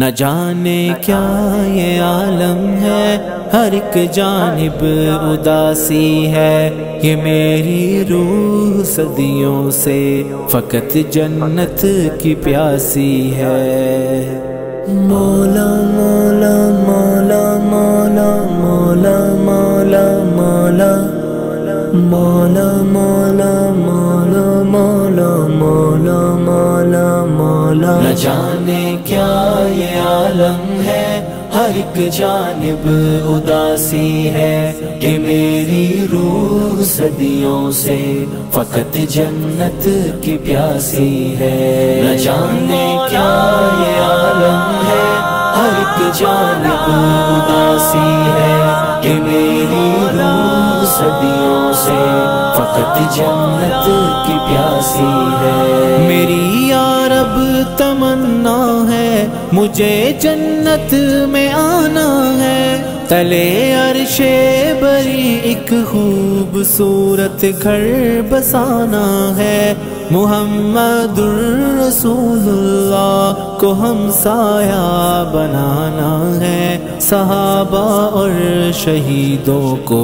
نہ جانے کیا یہ عالم ہے، ہر ایک جانب اداسی ہے، یہ میری روح صدیوں سے فقط جنت کی پیاسی ہے۔ مولا مولا مولا مولا مولا مولا مولا مولا مولا مولا مولا مولا مولا مولا۔ نہ جانے کیا یہ عالم ہے، ہر ایک جانب اداسی ہے، کہ میری روح صدیوں سے فقط جنت کی پیاسی ہے۔ نہ جانے کیا یہ عالم ہے، ہر ایک جانب اداسی ہے، کہ میری روح صدیوں سے فقط جنت کی پیاسی ہے۔ میری یا رب تمنا ہے، مجھے جنت میں آنا ہے، تلے عرش بری ایک خوبصورت گھر بسانا ہے، محمد الرسول اللہ کو ہم سایہ بنانا ہے، صحابہ اور شہیدوں کو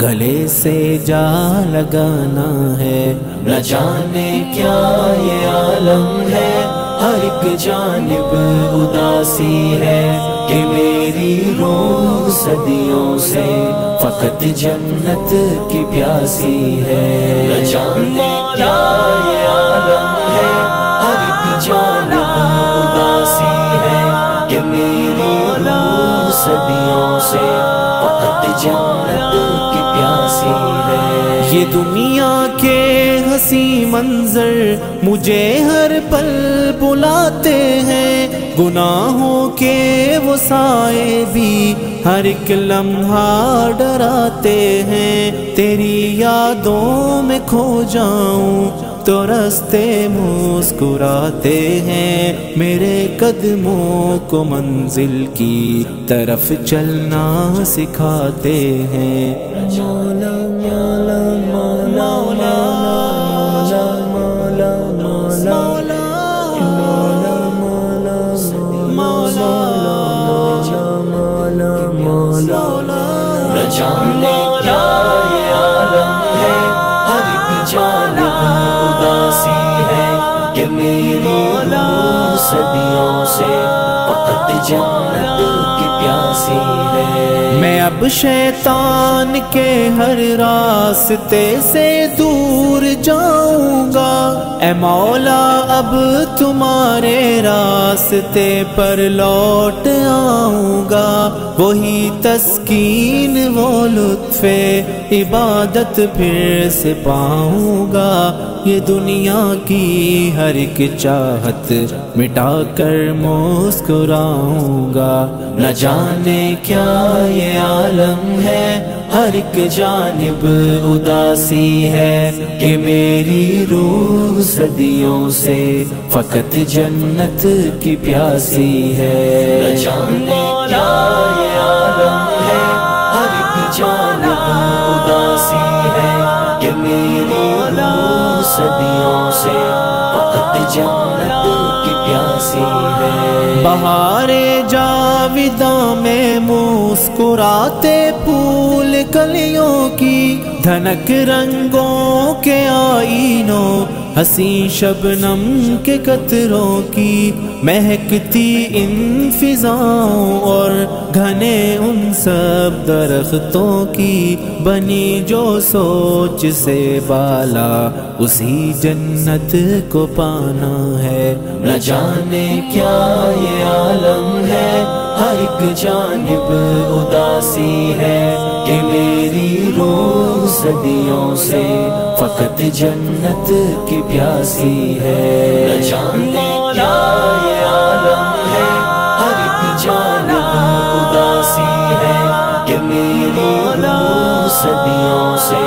گلے سے جا لگانا ہے۔ نہ جانے کیا یہ عالم ہے، ہر ایک جانب اداسی ہے، کہ میری روح صدیوں سے فقط جنت کی پیاسی ہے۔ نہ جانے کیا یہ عالم ہے، ہر ایک جانب اداسی ہے، کہ میری روح صدیوں سے فقط جنت کی پیاسی ہے۔ یہ دنیا کے حسین منظر مجھے ہر پل بلاتے ہیں، گناہوں کے وہ سائے بھی ہر ایک لمحہ ڈراتے ہیں، تیری یادوں میں کھو جاؤں تو راستے مسکراتے ہیں، میرے قدموں کو منزل کی طرف چلنا سکھاتے ہیں۔ مولا مولا مولا مولا مولا مولا نہ جانے کیا یہ عالم ہے، ہر ایک جانب اداسی ہے، کہ میری روح صدیوں سے فقط جنت کی پیاسی ہے۔ میں اب شیطان کے ہر راستے سے دور جاؤں گا، اے مولا اب تمہارے راستے پر لوٹ آؤں گا، وہی تسکین وہ لطف عبادت پھر سے پاؤں گا، یہ دنیا کی ہر ایک چاہت مٹا کر مسکراؤں گا۔ نہ جانے کیا یہ عالم ہے، ہر ایک جانب اداسی ہے، کہ میری روح صدیوں سے فقط جنت کی پیاسی ہے۔ نہ جانے کیا یہ عالم ہے، ہر ایک جانب اداسی ہے، کہ میری روح صدیوں سے فقط جنت کی پیاسی ہے۔ بہار جاویداں میں مسکراتے پھول کلیوں کی، دھنک رنگوں کے آئینوں، حسین شبنم کے قطروں کی، مہکتی ان فضاؤں اور گھنے ان سب درختوں کی، بنی جو سوچ سے بالا اسی جنت کو پانا ہے۔ نہ جانے کیا یہ عالم ہے، ہر ایک جانب اداسی ہے، کہ میری روح صدیوں سے فقط جنت کی پیاسی ہے۔ نہ جانے کیا یہ عالم ہے، ہر ایک جانب اداسی ہے، کہ میری روح صدیوں سے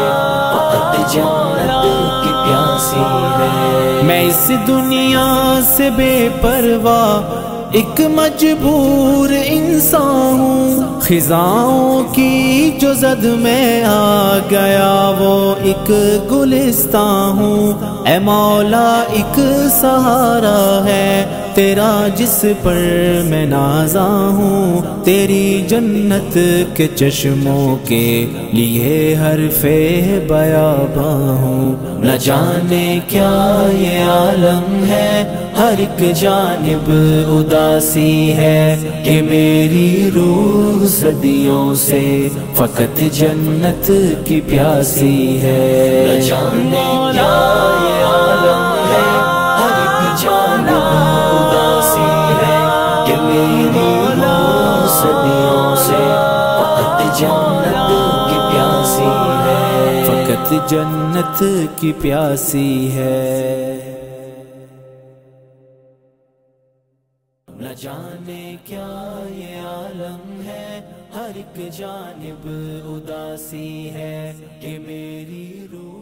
فقط جنت کی پیاسی ہے۔ میں اس دنیا سے بے پرواہ ایک مجبور انسان ہوں، خزاؤں کی جو زد میں آ گیا وہ ایک گلستان ہوں، اے مولا ایک سہارا ہے تیرا جس پر میں نازا ہوں، تیری جنت کے چشموں کے لیے حرف بیاباں ہوں۔ نہ جانے کیا یہ عالم ہے، ہر ایک جانب اداسی ہے، کہ میری روح صدیوں سے فقط جنت کی پیاسی ہے۔ نہ جانے کیا یہ عالم ہے، ہر ایک جانب اداسی ہے، کہ میری روح صدیوں سے فقط جنت کی پیاسی ہے، فقط جنت کی پیاسی ہے۔ نہ جانے کیا یہ عالم ہے، ہر ایک جانب اداسی ہے، کہ میری روح